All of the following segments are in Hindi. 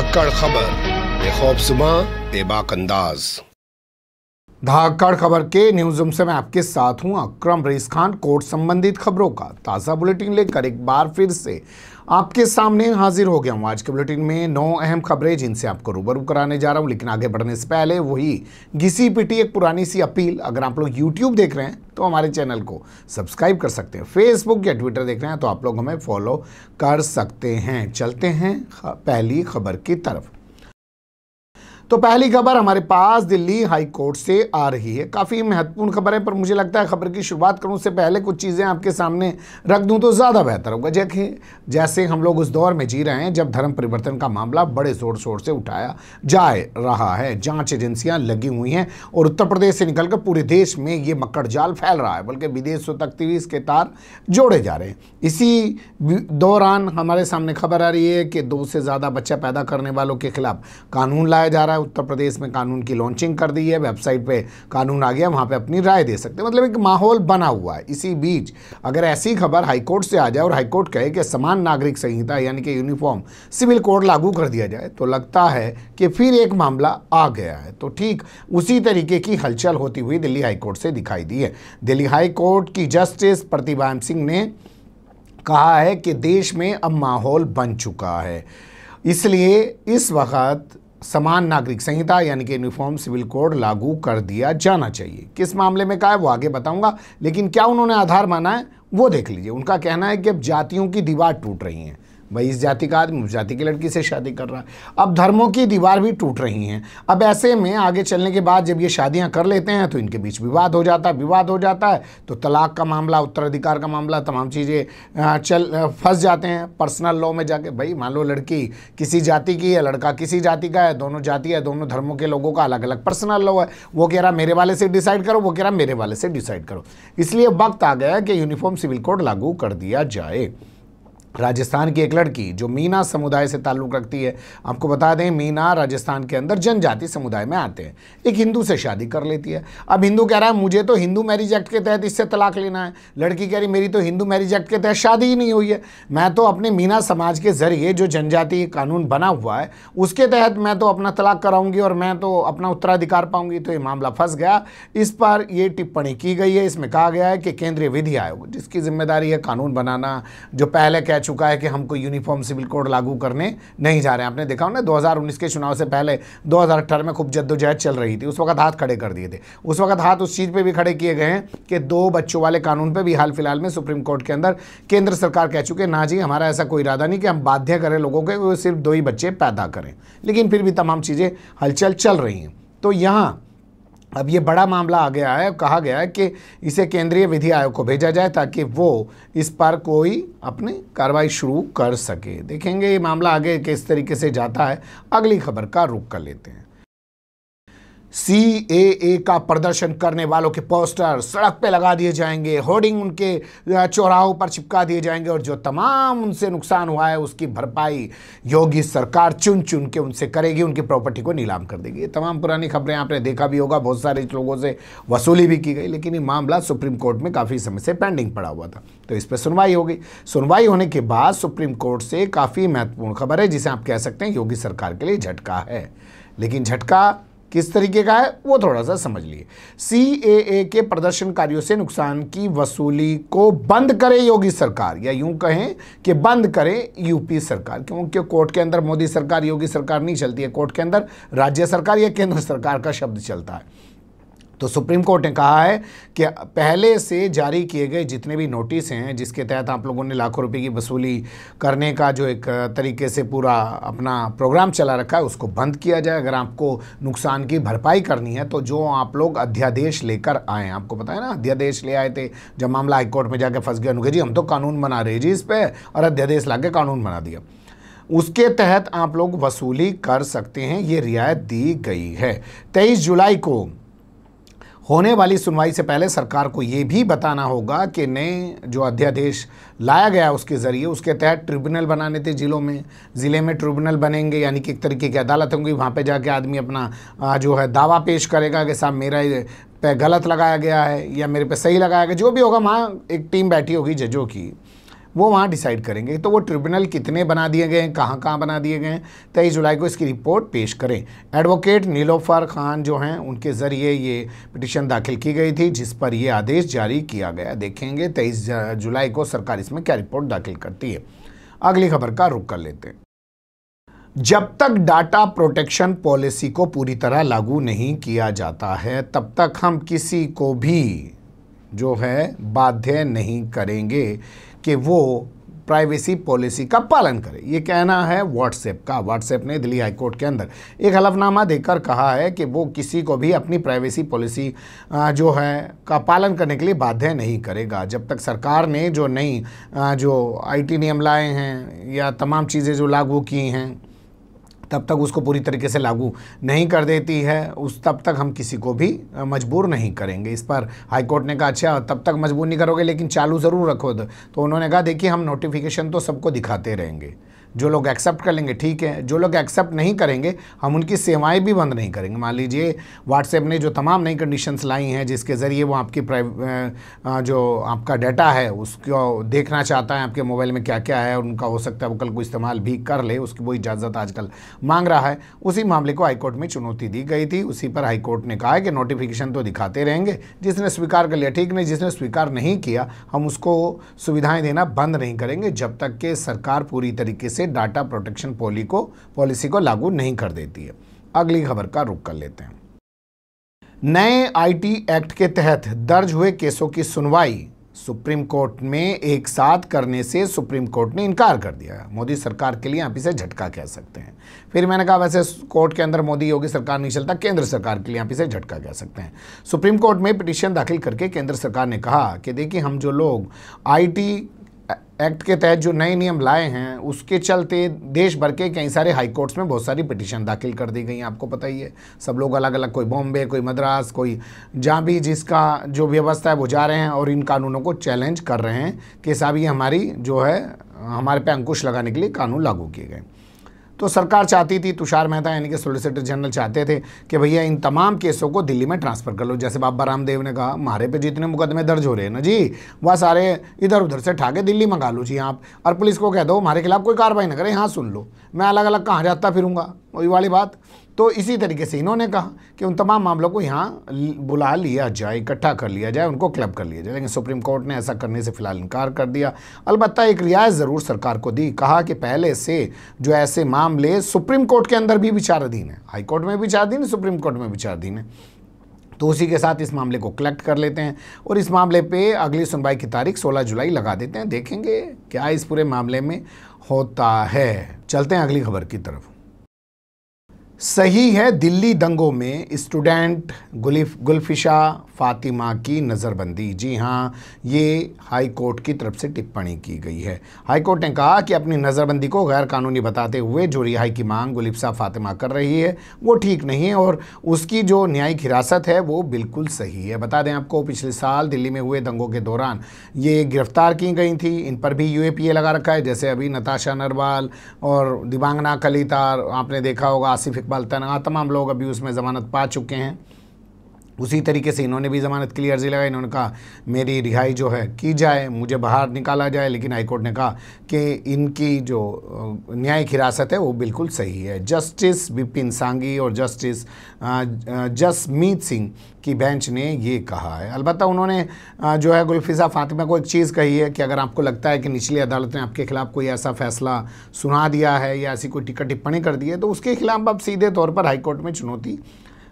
धाकड़ खबर, बेखौफसुमा बेबाक अंदाज। धाकड़ खबर के न्यूज रूम से मैं आपके साथ हूं अकरम रईस खान। कोर्ट संबंधित खबरों का ताज़ा बुलेटिन लेकर एक बार फिर से आपके सामने हाजिर हो गया हूं। आज के बुलेटिन में 9 अहम खबरें जिनसे आपको रूबरू कराने जा रहा हूं, लेकिन आगे बढ़ने से पहले वही घिसी पिटी एक पुरानी सी अपील। अगर आप लोग यूट्यूब देख रहे हैं तो हमारे चैनल को सब्सक्राइब कर सकते हैं, फेसबुक या ट्विटर देख रहे हैं तो आप लोग हमें फॉलो कर सकते हैं। चलते हैं पहली खबर की तरफ। तो पहली खबर हमारे पास दिल्ली हाई कोर्ट से आ रही है। काफ़ी महत्वपूर्ण खबर है, पर मुझे लगता है खबर की शुरुआत करूं उससे पहले कुछ चीज़ें आपके सामने रख दूं तो ज़्यादा बेहतर होगा। जैसे हम लोग उस दौर में जी रहे हैं जब धर्म परिवर्तन का मामला बड़े जोर शोर से उठाया जा रहा है। जांच एजेंसियां लगी हुई हैं और उत्तर प्रदेश से निकलकर पूरे देश में ये मक्कड़ जाल फैल रहा है, बल्कि विदेशों तक भी इसके तार जोड़े जा रहे हैं। इसी दौरान हमारे सामने खबर आ रही है कि 2 से ज़्यादा बच्चा पैदा करने वालों के खिलाफ कानून लाया जा रहा है। उत्तर प्रदेश में कानून की लॉन्चिंग कर दी है, वेबसाइट पे कानून आ गया, वहाँ पे अपनी राय दे सकते हैं। मतलब एक माहौल बना हुआ है। इसी बीच अगर ऐसी खबर हाईकोर्ट से आ जाए और हाईकोर्ट कहे कि समान नागरिक संहिता यानी कि यूनिफॉर्म सिविल कोड लागू कर दिया जाए, तो लगता है कि फिर एक मामला आ गया है। तो ठीक उसी तरीके की हलचल होती हुई दिल्ली हाईकोर्ट से दिखाई दी है। दिल्ली हाईकोर्ट की जस्टिस प्रतिभा सिंह ने कहा है कि देश में अब माहौल बन चुका है, इसलिए इस वक्त समान नागरिक संहिता यानी कि यूनिफॉर्म सिविल कोड लागू कर दिया जाना चाहिए। किस मामले में कहा है वो आगे बताऊंगा, लेकिन क्या उन्होंने आधार माना है वो देख लीजिए। उनका कहना है कि अब जातियों की दीवार टूट रही है। भाई, इस जाति का आदमी उस जाति की लड़की से शादी कर रहा है। अब धर्मों की दीवार भी टूट रही हैं। अब ऐसे में आगे चलने के बाद जब ये शादियां कर लेते हैं तो इनके बीच विवाद हो जाता है तो तलाक का मामला, उत्तराधिकार का मामला, तमाम चीज़ें फंस जाते हैं पर्सनल लॉ में जाके। भाई, मान लो लड़की किसी जाति की है, लड़का किसी जाति का है, दोनों जाति है, दोनों धर्मों के लोगों का अलग अलग पर्सनल लॉ है। वो कह रहा मेरे वाले से डिसाइड करो, वो कह रहा मेरे वाले से डिसाइड करो। इसलिए वक्त आ गया कि यूनिफॉर्म सिविल कोड लागू कर दिया जाए। राजस्थान की एक लड़की जो मीना समुदाय से ताल्लुक़ रखती है, आपको बता दें मीना राजस्थान के अंदर जनजाति समुदाय में आते हैं, एक हिंदू से शादी कर लेती है। अब हिंदू कह रहा है मुझे तो हिंदू मैरिज एक्ट के तहत इससे तलाक लेना है। लड़की कह रही मेरी तो हिंदू मैरिज एक्ट के तहत शादी ही नहीं हुई है, मैं तो अपने मीना समाज के ज़रिए जो जनजाति कानून बना हुआ है उसके तहत मैं तो अपना तलाक कराऊंगी और मैं तो अपना उत्तराधिकार पाऊंगी। तो ये मामला फंस गया। इस पर यह टिप्पणी की गई है। इसमें कहा गया है कि केंद्रीय विधि आयोग, जिसकी जिम्मेदारी है कानून बनाना, जो पहले चुका है कि हमको यूनिफॉर्म सिविल कोड लागू करने नहीं जा रहे हैं। आपने देखा हो ना 2019 के चुनाव से पहले 2018 में खूब जद्दोजहद चल रही थी, उस वक्त हाथ खड़े कर दिए थे। उस वक्त हाथ उस चीज़ पे भी खड़े किए गए हैं कि 2 बच्चों वाले कानून पे भी हाल फिलहाल में सुप्रीम कोर्ट के अंदर केंद्र सरकार कह चुके ना जी, हमारा ऐसा कोई इरादा नहीं कि हम बाध्य करें लोगों के वो सिर्फ 2 ही बच्चे पैदा करें। लेकिन फिर भी तमाम चीज़ें हलचल चल रही हैं। तो यहाँ अब ये बड़ा मामला आ गया है। कहा गया है कि इसे केंद्रीय विधि आयोग को भेजा जाए ताकि वो इस पर कोई अपनी कार्रवाई शुरू कर सके। देखेंगे ये मामला आगे किस तरीके से जाता है। अगली खबर का रुख कर लेते हैं। CAA का प्रदर्शन करने वालों के पोस्टर सड़क पे लगा दिए जाएंगे, होर्डिंग उनके चौराहों पर चिपका दिए जाएंगे और जो तमाम उनसे नुकसान हुआ है उसकी भरपाई योगी सरकार चुन चुन के उनसे करेगी, उनकी प्रॉपर्टी को नीलाम कर देगी। ये तमाम पुरानी खबरें आपने देखा भी होगा, बहुत सारे लोगों से वसूली भी की गई, लेकिन ये मामला सुप्रीम कोर्ट में काफ़ी समय से पेंडिंग पड़ा हुआ था। तो इस पर सुनवाई हो गई। सुनवाई होने के बाद सुप्रीम कोर्ट से काफ़ी महत्वपूर्ण खबर है, जिसे आप कह सकते हैं योगी सरकार के लिए झटका है। लेकिन झटका किस तरीके का है वो थोड़ा सा समझ लिए। CAA के प्रदर्शनकारियों से नुकसान की वसूली को बंद करे योगी सरकार, या यूं कहें कि बंद करे यूपी सरकार, क्योंकि कोर्ट के अंदर मोदी सरकार योगी सरकार नहीं चलती है, कोर्ट के अंदर राज्य सरकार या केंद्र सरकार का शब्द चलता है। तो सुप्रीम कोर्ट ने कहा है कि पहले से जारी किए गए जितने भी नोटिस हैं जिसके तहत आप लोगों ने लाखों रुपए की वसूली करने का जो एक तरीके से पूरा अपना प्रोग्राम चला रखा है उसको बंद किया जाए। अगर आपको नुकसान की भरपाई करनी है तो जो आप लोग अध्यादेश लेकर आए, आपको पता है ना अध्यादेश ले आए थे जब मामला हाईकोर्ट में जाकर फंस गया, जी हम तो कानून बना रहे जी इस पर, और अध्यादेश ला के कानून बना दिया, उसके तहत आप लोग वसूली कर सकते हैं। ये रियायत दी गई है। 23 जुलाई को होने वाली सुनवाई से पहले सरकार को ये भी बताना होगा कि नए जो अध्यादेश लाया गया उसके ज़रिए उसके तहत ट्रिब्यूनल बनाने थे ज़िलों में, ज़िले में ट्रिब्यूनल बनेंगे, यानी कि एक तरीके की अदालत होंगी। वहाँ पे जाके आदमी अपना जो है दावा पेश करेगा कि साहब मेरा पे गलत लगाया गया है या मेरे पे सही लगाया गया, जो भी होगा वहाँ एक टीम बैठी होगी जजों की, वो वहाँ डिसाइड करेंगे। तो वो ट्रिब्यूनल कितने बना दिए गए हैं, कहाँ कहाँ बना दिए गए हैं, 23 जुलाई को इसकी रिपोर्ट पेश करें। एडवोकेट नीलोफर खान जो हैं उनके ज़रिए ये पिटीशन दाखिल की गई थी, जिस पर ये आदेश जारी किया गया। देखेंगे 23 जुलाई को सरकार इसमें क्या रिपोर्ट दाखिल करती है। अगली खबर का रुख कर लेते हैं। जब तक डाटा प्रोटेक्शन पॉलिसी को पूरी तरह लागू नहीं किया जाता है, तब तक हम किसी को भी जो है बाध्य नहीं करेंगे कि वो प्राइवेसी पॉलिसी का पालन करे। ये कहना है व्हाट्सएप का। व्हाट्सएप ने दिल्ली हाईकोर्ट के अंदर एक हलफनामा देकर कहा है कि वो किसी को भी अपनी प्राइवेसी पॉलिसी जो है का पालन करने के लिए बाध्य नहीं करेगा। जब तक सरकार ने जो नई जो आईटी नियम लाए हैं या तमाम चीज़ें जो लागू की हैं, तब तक उसको पूरी तरीके से लागू नहीं कर देती है, तब तक हम किसी को भी मजबूर नहीं करेंगे। इस पर हाईकोर्ट ने कहा अच्छा तब तक मजबूर नहीं करोगे लेकिन चालू ज़रूर रखो। तो उन्होंने कहा देखिए हम नोटिफिकेशन तो सबको दिखाते रहेंगे, जो लोग एक्सेप्ट कर लेंगे ठीक है, जो लोग एक्सेप्ट नहीं करेंगे हम उनकी सेवाएं भी बंद नहीं करेंगे। मान लीजिए व्हाट्सएप ने जो तमाम नई कंडीशंस लाई हैं जिसके ज़रिए वो आपकी जो आपका डाटा है उसको देखना चाहता है, आपके मोबाइल में क्या क्या है, उनका हो सकता है वो कल को इस्तेमाल भी कर ले, उसकी वो इजाज़त आजकल मांग रहा है। उसी मामले को हाईकोर्ट में चुनौती दी गई थी। उसी पर हाईकोर्ट ने कहा है कि नोटिफिकेशन तो दिखाते रहेंगे, जिसने स्वीकार कर लिया ठीक, नहीं जिसने स्वीकार नहीं किया हम उसको सुविधाएँ देना बंद नहीं करेंगे जब तक कि सरकार पूरी तरीके से डाटा प्रोटेक्शन पॉलिसी को लागू नहीं कर देती है। अगली खबर का रुख कर लेते हैं। नए आईटी एक्ट के तहत दर्ज हुए केसों की सुनवाई सुप्रीम कोर्ट में एक साथ करने से सुप्रीम कोर्ट ने इनकार कर दिया। मोदी सरकार के लिए आप इसे झटका कह सकते हैं। फिर मैंने कहा वैसे कोर्ट के अंदर मोदी योगी सरकार नहीं चलता, केंद्र सरकार के लिए आप इसे झटका कह सकते हैं। सुप्रीम कोर्ट में पिटीशन दाखिल करके केंद्र सरकार ने कहा कि देखिए हम जो लोग आईटी एक्ट के तहत जो नए नियम लाए हैं उसके चलते देश भर के कई सारे हाई कोर्ट्स में बहुत सारी पिटीशन दाखिल कर दी गई हैं। आपको पता ही है, सब लोग अलग अलग, कोई बॉम्बे, कोई मद्रास, कोई जहाँ भी जिसका जो व्यवस्था है वो जा रहे हैं और इन कानूनों को चैलेंज कर रहे हैं कि साहब ये हमारी जो है हमारे पे अंकुश लगाने के लिए कानून लागू किए गए। तो सरकार चाहती थी, तुषार मेहता यानी कि सॉलिसिटर जनरल चाहते थे कि भैया इन तमाम केसों को दिल्ली में ट्रांसफ़र कर लो। जैसे बाबा रामदेव ने कहा हमारे पे जितने मुकदमे दर्ज हो रहे हैं ना जी, वह सारे इधर उधर से ठाके दिल्ली मंगा लो जी आप, और पुलिस को कह दो हमारे खिलाफ कोई कार्रवाई ना करे, यहाँ सुन लो, मैं अलग अलग कहाँ जाता फिरूंगा, वही वाली बात। तो इसी तरीके से इन्होंने कहा कि उन तमाम मामलों को यहाँ बुला लिया जाए, इकट्ठा कर लिया जाए, उनको क्लब कर लिया जाए। लेकिन सुप्रीम कोर्ट ने ऐसा करने से फिलहाल इनकार कर दिया। अलबत्ता एक रियायत ज़रूर सरकार को दी, कहा कि पहले से जो ऐसे मामले सुप्रीम कोर्ट के अंदर भी विचाराधीन है, हाई कोर्ट में विचाराधीन है, सुप्रीम कोर्ट में विचाराधीन है, तो उसी के साथ इस मामले को कलेक्ट कर लेते हैं और इस मामले पे अगली सुनवाई की तारीख 16 जुलाई लगा देते हैं। देखेंगे क्या इस पूरे मामले में होता है। चलते हैं अगली खबर की तरफ। सही है दिल्ली दंगों में स्टूडेंट गुलफिशा फातिमा की नज़रबंदी। जी हाँ, ये हाई कोर्ट की तरफ से टिप्पणी की गई है। हाई कोर्ट ने कहा कि अपनी नज़रबंदी को गैर कानूनी बताते हुए जो रिहाई की मांग गुलफिशा फातिमा कर रही है वो ठीक नहीं है और उसकी जो न्यायिक हिरासत है वो बिल्कुल सही है। बता दें आपको, पिछले साल दिल्ली में हुए दंगों के दौरान ये गिरफ्तार की गई थी, इन पर भी UAPA लगा रखा है। जैसे अभी नताशा नरवाल और दिबांगना कलिता, आपने देखा होगा आसिफ इकबाल तनहा, तमाम लोग अभी उसमें ज़मानत पा चुके हैं। उसी तरीके से इन्होंने भी ज़मानत के लिए अर्जी लगाई। इन्होंने कहा मेरी रिहाई जो है की जाए, मुझे बाहर निकाला जाए, लेकिन हाईकोर्ट ने कहा कि इनकी जो न्यायिक हिरासत है वो बिल्कुल सही है। जस्टिस विपिन सांघी और जस्टिस जसमीत सिंह की बेंच ने ये कहा है। अलबत्ता उन्होंने जो है गुलफिशा फातिमा को एक चीज़ कही है कि अगर आपको लगता है कि निचली अदालत ने आपके खिलाफ कोई ऐसा फैसला सुना दिया है या ऐसी कोई टिक्का टिप्पणी कर दी है तो उसके खिलाफ आप सीधे तौर पर हाईकोर्ट में चुनौती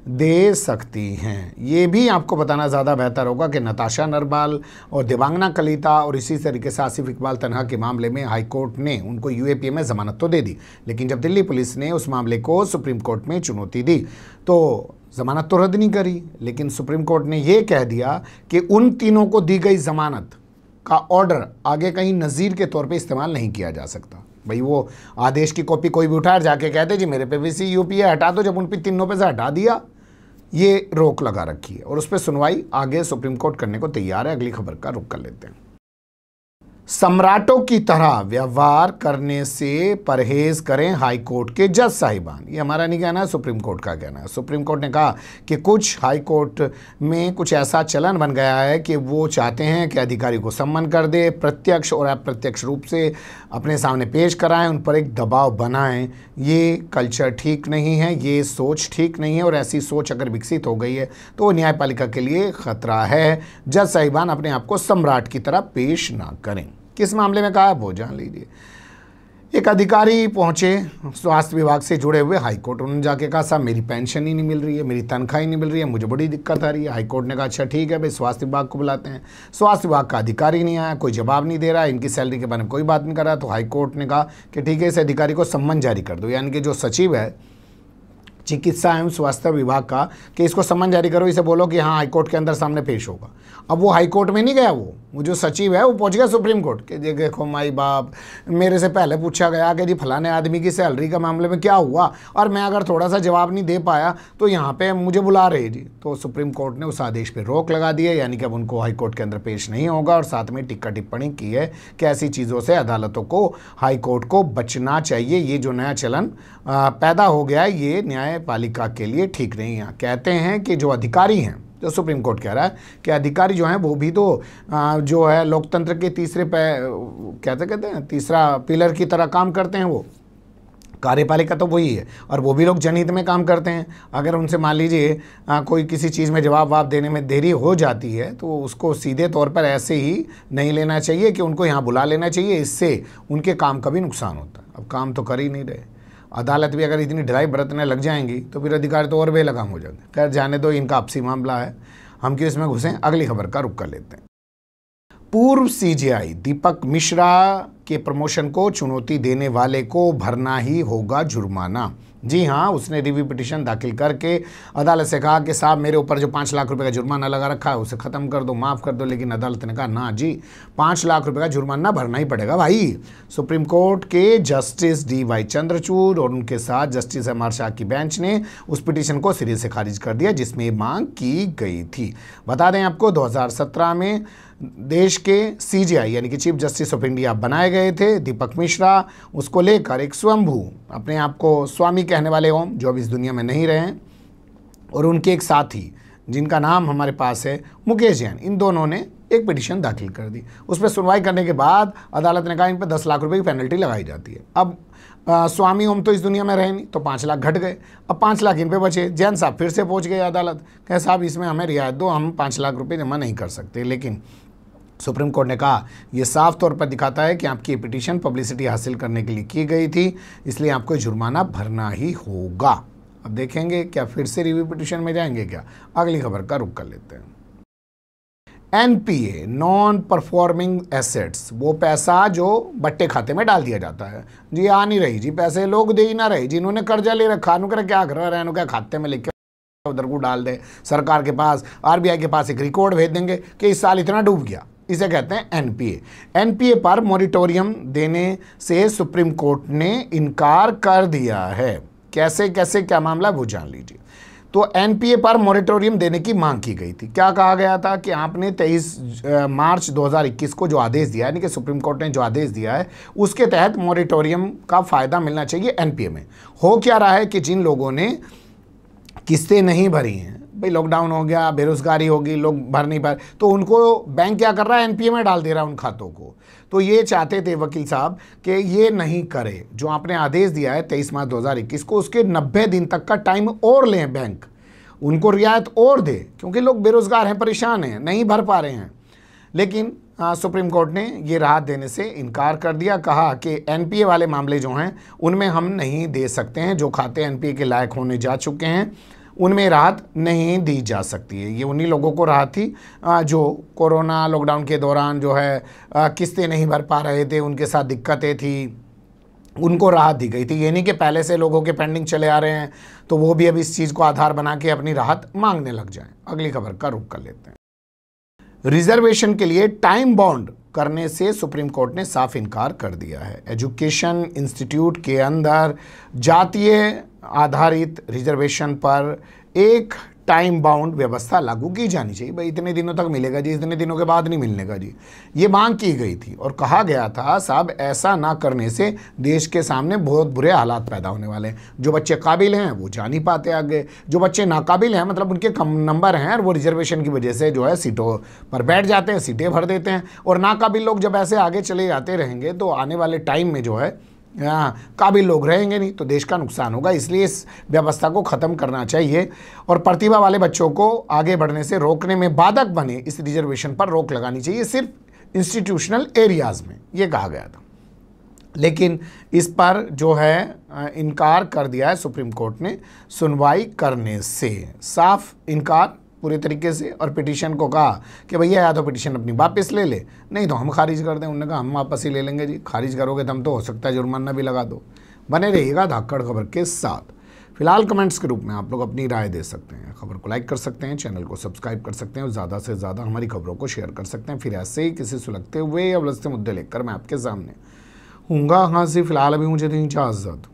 दे सकती हैं। ये भी आपको बताना ज़्यादा बेहतर होगा कि नताशा नरवाल और दिबांगना कलिता और इसी तरीके से आसिफ इकबाल तनहा के मामले में हाई कोर्ट ने उनको UAPA में ज़मानत तो दे दी, लेकिन जब दिल्ली पुलिस ने उस मामले को सुप्रीम कोर्ट में चुनौती दी तो ज़मानत तो रद्द नहीं करी, लेकिन सुप्रीम कोर्ट ने ये कह दिया कि उन तीनों को दी गई ज़मानत का ऑर्डर आगे कहीं नज़ीर के तौर पर इस्तेमाल नहीं किया जा सकता। भाई वो आदेश की कॉपी कोई भी उठा जाके कहते जी मेरे पे भी UPA हटा दो, जब उन पे तीनों पे से हटा दिया, ये रोक लगा रखी है और उस पर सुनवाई आगे सुप्रीम कोर्ट करने को तैयार है। अगली खबर का रुख कर लेते हैं। सम्राटों की तरह व्यवहार करने से परहेज करें हाई कोर्ट के जज साहिबान। ये हमारा नहीं कहना है, सुप्रीम कोर्ट का कहना है। सुप्रीम कोर्ट ने कहा कि कुछ हाई कोर्ट में कुछ ऐसा चलन बन गया है कि वो चाहते हैं कि अधिकारी को सम्मान कर दे, प्रत्यक्ष और अप्रत्यक्ष रूप से अपने सामने पेश कराएं, उन पर एक दबाव बनाएं। ये कल्चर ठीक नहीं है, ये सोच ठीक नहीं है, और ऐसी सोच अगर विकसित हो गई है तो वो न्यायपालिका के लिए खतरा है। जज साहिबान अपने आप को सम्राट की तरह पेश ना करें। किस मामले में कहा वो जान लीजिए। एक अधिकारी पहुंचे स्वास्थ्य विभाग से जुड़े हुए हाई कोर्ट। उन्होंने जाके कहा साहब मेरी पेंशन ही नहीं मिल रही है, मेरी तनख्वाह ही नहीं मिल रही है, मुझे बड़ी दिक्कत आ रही है। हाई कोर्ट ने कहा अच्छा ठीक है भाई, स्वास्थ्य विभाग को बुलाते हैं। स्वास्थ्य विभाग का अधिकारी नहीं आया, कोई जवाब नहीं दे रहा, इनकी सैलरी के बारे में कोई बात नहीं कर रहा। तो हाई कोर्ट ने कहा कि ठीक है, इस अधिकारी को सम्मन जारी कर दो, यानी कि जो सचिव है चिकित्सा एवं स्वास्थ्य विभाग का, कि इसको सम्मन जारी करो, इसे बोलो कि हाँ हाईकोर्ट के अंदर सामने पेश होगा। अब वो हाईकोर्ट में नहीं गया, वो जो सचिव है वो पहुंच गया सुप्रीम कोर्ट कि देखो माई बाप, मेरे से पहले पूछा गया कि जी फलाने आदमी की सैलरी का मामले में क्या हुआ, और मैं अगर थोड़ा सा जवाब नहीं दे पाया तो यहाँ पे मुझे बुला रहे जी। तो सुप्रीम कोर्ट ने उस आदेश पर रोक लगा दी है, यानी कि अब उनको हाईकोर्ट के अंदर पेश नहीं होगा। और साथ में टिक्का टिप्पणी की है कि ऐसी चीज़ों से अदालतों को, हाईकोर्ट को बचना चाहिए। ये जो नया चलन पैदा हो गया है ये न्यायपालिका के लिए ठीक नहीं है। कहते हैं कि जो अधिकारी हैं, जो सुप्रीम कोर्ट कह रहा है कि अधिकारी जो हैं वो भी तो जो है लोकतंत्र के तीसरे कहते हैं तीसरा पिलर की तरह काम करते हैं। वो कार्यपालिका तो वही है, और वो भी लोग जनहित में काम करते हैं। अगर उनसे मान लीजिए कोई किसी चीज़ में जवाब देने में देरी हो जाती है तो उसको सीधे तौर पर ऐसे ही नहीं लेना चाहिए कि उनको यहाँ बुला लेना चाहिए, इससे उनके काम का भी नुकसान होता है। अब काम तो कर ही नहीं रहे, अदालत भी अगर इतनी ढिलाई बरतने लग जाएंगी तो फिर अधिकारी तो और बेलगाम हो जाएंगे। खैर जाने दो, इनका आपसी मामला है, हम क्यों इसमें घुसें। अगली खबर का रुख कर लेते हैं। पूर्व सीजेआई दीपक मिश्रा के प्रमोशन को चुनौती देने वाले को भरना ही होगा जुर्माना। जी हाँ, उसने रिव्यू पिटीशन दाखिल करके अदालत से कहा कि साहब मेरे ऊपर जो 5 लाख रुपए का जुर्माना लगा रखा है उसे ख़त्म कर दो, माफ़ कर दो। लेकिन अदालत ने कहा ना जी, 5 लाख रुपए का जुर्माना भरना ही पड़ेगा भाई। सुप्रीम कोर्ट के जस्टिस DY चंद्रचूड़ और उनके साथ जस्टिस MR शाह की बेंच ने उस पिटीशन को सिरे से खारिज कर दिया जिसमें ये मांग की गई थी। बता दें आपको 2017 में देश के CJI यानी कि चीफ जस्टिस ऑफ इंडिया बनाए गए थे दीपक मिश्रा। उसको लेकर एक स्वयंभू, अपने आप को स्वामी कहने वाले ओम, जो अब इस दुनिया में नहीं रहे, और उनके एक साथी जिनका नाम हमारे पास है मुकेश जैन, इन दोनों ने एक पिटीशन दाखिल कर दी। उस पर सुनवाई करने के बाद अदालत ने कहा इन पर 10 लाख रुपए की पेनल्टी लगाई जाती है। अब स्वामी ओम तो इस दुनिया में रहे नहीं, तो 5 लाख घट गए, अब 5 लाख इन पे बचे। जैन साहब फिर से पहुंच गए अदालत, कहे साहब इसमें हमें रियायत दो, हम 5 लाख रुपए जमा नहीं कर सकते। लेकिन सुप्रीम कोर्ट ने कहा यह साफ तौर पर दिखाता है कि आपकी पिटीशन पब्लिसिटी हासिल करने के लिए की गई थी, इसलिए आपको जुर्माना भरना ही होगा। अब देखेंगे क्या फिर से रिव्यू पिटीशन में जाएंगे क्या। अगली खबर का रुख कर लेते हैं। NPA नॉन परफॉर्मिंग एसेट्स, वो पैसा जो बट्टे खाते में डाल दिया जाता है जी, आ नहीं रही जी, पैसे लोग दे ही ना रहे। जिन्होंने कर्जा ले रखा अनुकर क्या कर रहे हैं, क्या खाते में लेके उधर को डाल दे, सरकार के पास RBI के पास एक रिकॉर्ड भेज देंगे कि इस साल इतना डूब गया। इसे कहते हैं NPA पर मॉरिटोरियम देने से सुप्रीम कोर्ट ने इनकार कर दिया है। कैसे कैसे क्या मामला वो जान लीजिए। तो NPA पर मॉरिटोरियम देने की मांग की गई थी। क्या कहा गया था कि आपने 23 मार्च 2021 को जो आदेश दिया है, यानी कि सुप्रीम कोर्ट ने जो आदेश दिया है उसके तहत मॉरिटोरियम का फ़ायदा मिलना चाहिए NPA में। हो क्या रहा है कि जिन लोगों ने किस्तें नहीं भरी हैं, भाई लॉकडाउन हो गया, बेरोजगारी होगी, लोग भर नहीं पाए, तो उनको बैंक क्या कर रहा है NPA में डाल दे रहा है उन खातों को। तो ये चाहते थे वकील साहब कि ये नहीं करे। जो आपने आदेश दिया है 23 मार्च 2021 को, उसके 90 दिन तक का टाइम और लें बैंक, उनको रियायत और दे, क्योंकि लोग बेरोजगार हैं, परेशान हैं, नहीं भर पा रहे हैं। लेकिन सुप्रीम कोर्ट ने ये राहत देने से इनकार कर दिया। कहा कि NPA वाले मामले जो हैं उनमें हम नहीं दे सकते हैं, जो खाते NPA के लायक होने जा चुके हैं उनमें राहत नहीं दी जा सकती है। ये उन्हीं लोगों को राहत थी जो कोरोना लॉकडाउन के दौरान जो है किस्तें नहीं भर पा रहे थे, उनके साथ दिक्कतें थी, उनको राहत दी गई थी। ये नहीं कि पहले से लोगों के पेंडिंग चले आ रहे हैं तो वो भी अब इस चीज़ को आधार बना के अपनी राहत मांगने लग जाएं। अगली खबर का रुख कर लेते हैं। रिजर्वेशन के लिए टाइम बॉन्ड करने से सुप्रीम कोर्ट ने साफ इनकार कर दिया है। एजुकेशन इंस्टीट्यूट के अंदर जातीय आधारित रिजर्वेशन पर एक टाइम बाउंड व्यवस्था लागू की जानी चाहिए। भाई इतने दिनों तक मिलेगा जी, इतने दिनों के बाद नहीं मिलने का जी, ये मांग की गई थी। और कहा गया था साहब ऐसा ना करने से देश के सामने बहुत बुरे हालात पैदा होने वाले हैं। जो बच्चे काबिल हैं वो जा नहीं पाते आगे, जो बच्चे नाकाबिल हैं मतलब उनके कम नंबर हैं और वो रिजर्वेशन की वजह से जो है सीटों पर बैठ जाते हैं, सीटें भर देते हैं। और नाकाबिल लोग जब ऐसे आगे चले जाते रहेंगे तो आने वाले टाइम में जो है काबिल लोग रहेंगे नहीं, तो देश का नुकसान होगा। इसलिए इस व्यवस्था को ख़त्म करना चाहिए और प्रतिभा वाले बच्चों को आगे बढ़ने से रोकने में बाधक बने इस रिजर्वेशन पर रोक लगानी चाहिए, सिर्फ इंस्टीट्यूशनल एरियाज़ में, ये कहा गया था। लेकिन इस पर जो है इनकार कर दिया है सुप्रीम कोर्ट ने सुनवाई करने से, साफ इनकार पूरे तरीके से। और पिटीशन को कहा कि भैया या तो पिटीशन अपनी वापस ले ले, नहीं तो हम खारिज कर दें। उन्होंने कहा हम वापस ही ले लेंगे जी, खारिज करोगे तो हम तो हो सकता है जुर्माना भी लगा दो। बने रहिएगा धाकड़ खबर के साथ। फिलहाल कमेंट्स के रूप में आप लोग अपनी राय दे सकते हैं, खबर को लाइक कर सकते हैं, चैनल को सब्सक्राइब कर सकते हैं और ज़्यादा से ज़्यादा हमारी खबरों को शेयर कर सकते हैं। फिर ऐसे ही किसी सुलगते हुए या उलझते मुद्दे लेकर मैं आपके सामने हूँगा। हाँ जी, फिलहाल अभी मुझे दें इजाज़त।